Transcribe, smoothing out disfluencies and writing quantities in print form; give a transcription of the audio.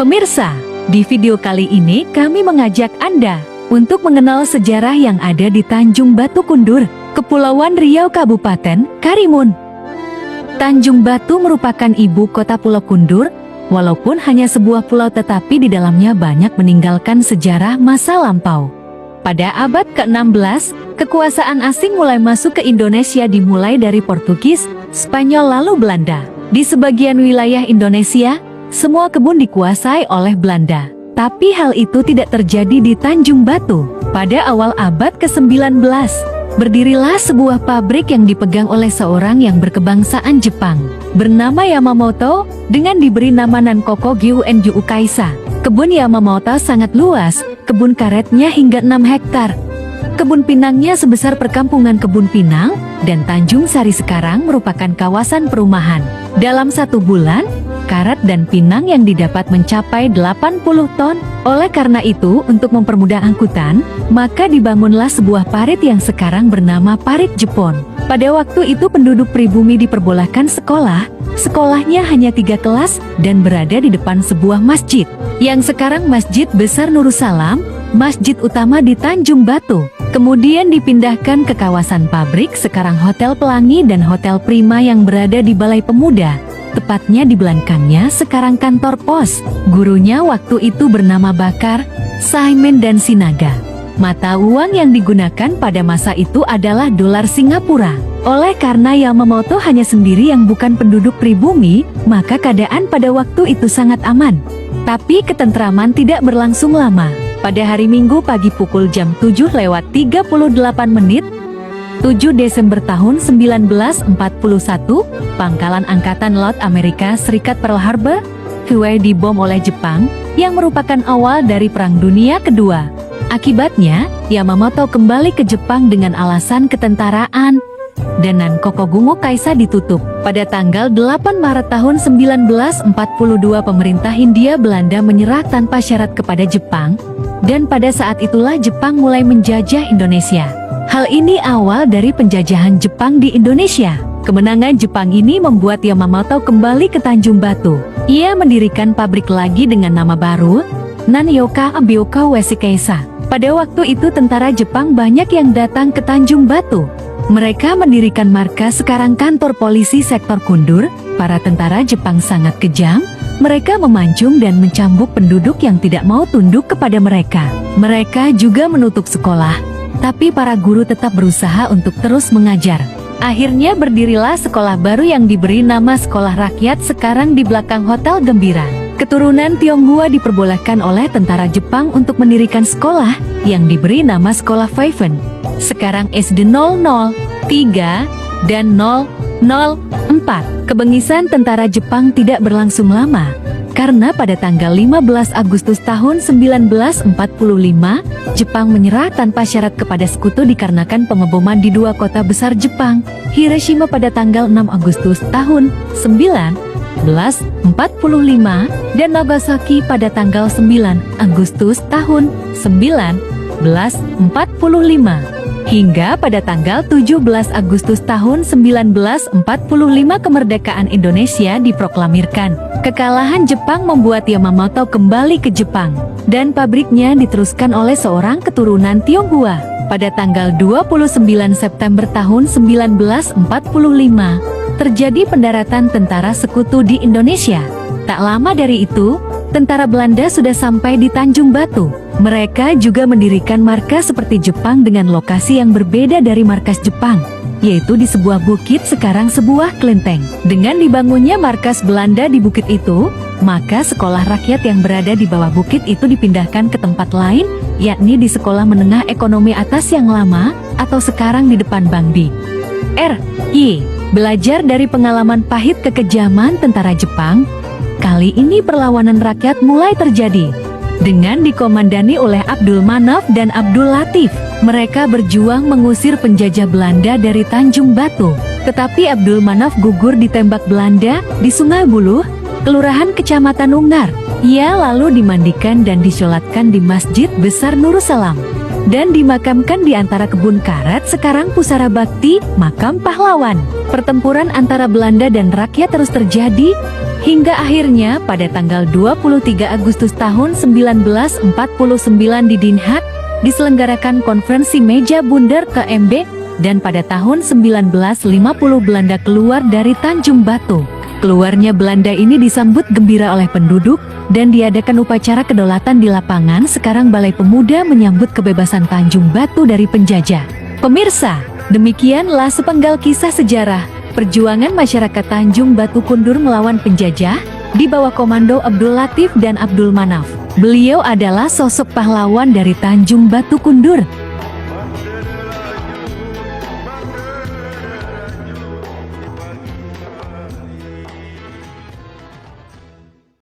Pemirsa, di video kali ini kami mengajak Anda untuk mengenal sejarah yang ada di Tanjung Batu Kundur, Kepulauan Riau, Kabupaten Karimun. Tanjung Batu merupakan ibu kota Pulau Kundur, walaupun hanya sebuah pulau tetapi di dalamnya banyak meninggalkan sejarah masa lampau. Pada abad ke-16, kekuasaan asing mulai masuk ke Indonesia dimulai dari Portugis, Spanyol lalu Belanda. Di sebagian wilayah Indonesia, semua kebun dikuasai oleh Belanda. Tapi hal itu tidak terjadi di Tanjung Batu. Pada awal abad ke-19, berdirilah sebuah pabrik yang dipegang oleh seorang yang berkebangsaan Jepang, bernama Yamamoto, dengan diberi nama Nankoko Gyuenju Kaisa. Kebun Yamamoto sangat luas, kebun karetnya hingga 6 hektar. Kebun pinangnya sebesar perkampungan kebun pinang, dan Tanjung Sari sekarang merupakan kawasan perumahan. Dalam 1 bulan, karet dan pinang yang didapat mencapai 80 ton. Oleh karena itu, untuk mempermudah angkutan, maka dibangunlah sebuah parit yang sekarang bernama Parit Jepon. Pada waktu itu penduduk pribumi diperbolehkan sekolah. Sekolahnya hanya 3 kelas dan berada di depan sebuah masjid, yang sekarang Masjid Besar Nursalam, masjid utama di Tanjung Batu. Kemudian dipindahkan ke kawasan pabrik, sekarang Hotel Pelangi dan Hotel Prima yang berada di Balai Pemuda. Tepatnya di belakangnya sekarang kantor pos. Gurunya waktu itu bernama Bakar, Saimen dan Sinaga. Mata uang yang digunakan pada masa itu adalah dolar Singapura. Oleh karena Yamamoto hanya sendiri yang bukan penduduk pribumi, maka keadaan pada waktu itu sangat aman. Tapi ketentraman tidak berlangsung lama. Pada hari Minggu pagi pukul jam 7:38, 7 Desember tahun 1941, Pangkalan Angkatan Laut Amerika Serikat Pearl Harbor, Hawaii dibom oleh Jepang, yang merupakan awal dari Perang Dunia Kedua. Akibatnya, Yamamoto kembali ke Jepang dengan alasan ketentaraan, dan Nankoko Gungo Kaisa ditutup. Pada tanggal 8 Maret tahun 1942, pemerintah Hindia Belanda menyerah tanpa syarat kepada Jepang, dan pada saat itulah Jepang mulai menjajah Indonesia. Hal ini awal dari penjajahan Jepang di Indonesia. Kemenangan Jepang ini membuat Yamamoto kembali ke Tanjung Batu. Ia mendirikan pabrik lagi dengan nama baru, Nanyoka Abioka Wesikeisa. Pada waktu itu tentara Jepang banyak yang datang ke Tanjung Batu. Mereka mendirikan markas, sekarang kantor polisi sektor Kundur. Para tentara Jepang sangat kejam. Mereka memancung dan mencambuk penduduk yang tidak mau tunduk kepada mereka. Mereka juga menutup sekolah. Tapi para guru tetap berusaha untuk terus mengajar. Akhirnya berdirilah sekolah baru yang diberi nama Sekolah Rakyat, sekarang di belakang Hotel Gembira. Keturunan Tionghoa diperbolehkan oleh tentara Jepang untuk mendirikan sekolah yang diberi nama Sekolah Feifen. Sekarang SD 003 dan 004. Kebengisan tentara Jepang tidak berlangsung lama, karena pada tanggal 15 Agustus tahun 1945, Jepang menyerah tanpa syarat kepada sekutu dikarenakan pengeboman di 2 kota besar Jepang, Hiroshima pada tanggal 6 Agustus tahun 1945 dan Nagasaki pada tanggal 9 Agustus tahun 1945. Hingga pada tanggal 17 Agustus tahun 1945 kemerdekaan Indonesia diproklamirkan. Kekalahan Jepang membuat Yamamoto kembali ke Jepang, dan pabriknya diteruskan oleh seorang keturunan Tionghoa. Pada tanggal 29 September tahun 1945, terjadi pendaratan tentara sekutu di Indonesia. Tak lama dari itu, tentara Belanda sudah sampai di Tanjung Batu. Mereka juga mendirikan markas seperti Jepang dengan lokasi yang berbeda dari markas Jepang, yaitu di sebuah bukit, sekarang sebuah kelenteng. Dengan dibangunnya markas Belanda di bukit itu, maka sekolah rakyat yang berada di bawah bukit itu dipindahkan ke tempat lain, yakni di Sekolah Menengah Ekonomi Atas yang lama, atau sekarang di depan Bank BRI. Belajar dari pengalaman pahit kekejaman tentara Jepang, kali ini perlawanan rakyat mulai terjadi. Dengan dikomandani oleh Abdul Manaf dan Abdul Latif, mereka berjuang mengusir penjajah Belanda dari Tanjung Batu. Tetapi Abdul Manaf gugur ditembak Belanda di Sungai Buluh, Kelurahan Kecamatan Ungar. Ia lalu dimandikan dan disolatkan di Masjid Besar Nursalam, dan dimakamkan di antara kebun karet, sekarang Pusara Bakti, makam pahlawan. Pertempuran antara Belanda dan rakyat terus terjadi, Hingga akhirnya pada tanggal 23 Agustus tahun 1949 di Den Haag, diselenggarakan konferensi meja bundar KMB, dan pada tahun 1950 Belanda keluar dari Tanjung Batu. Keluarnya Belanda ini disambut gembira oleh penduduk, dan diadakan upacara kedaulatan di lapangan sekarang Balai Pemuda menyambut kebebasan Tanjung Batu dari penjajah. Pemirsa, demikianlah sepenggal kisah sejarah perjuangan masyarakat Tanjung Batu Kundur melawan penjajah di bawah komando Abdul Latif dan Abdul Manaf. Beliau adalah sosok pahlawan dari Tanjung Batu Kundur.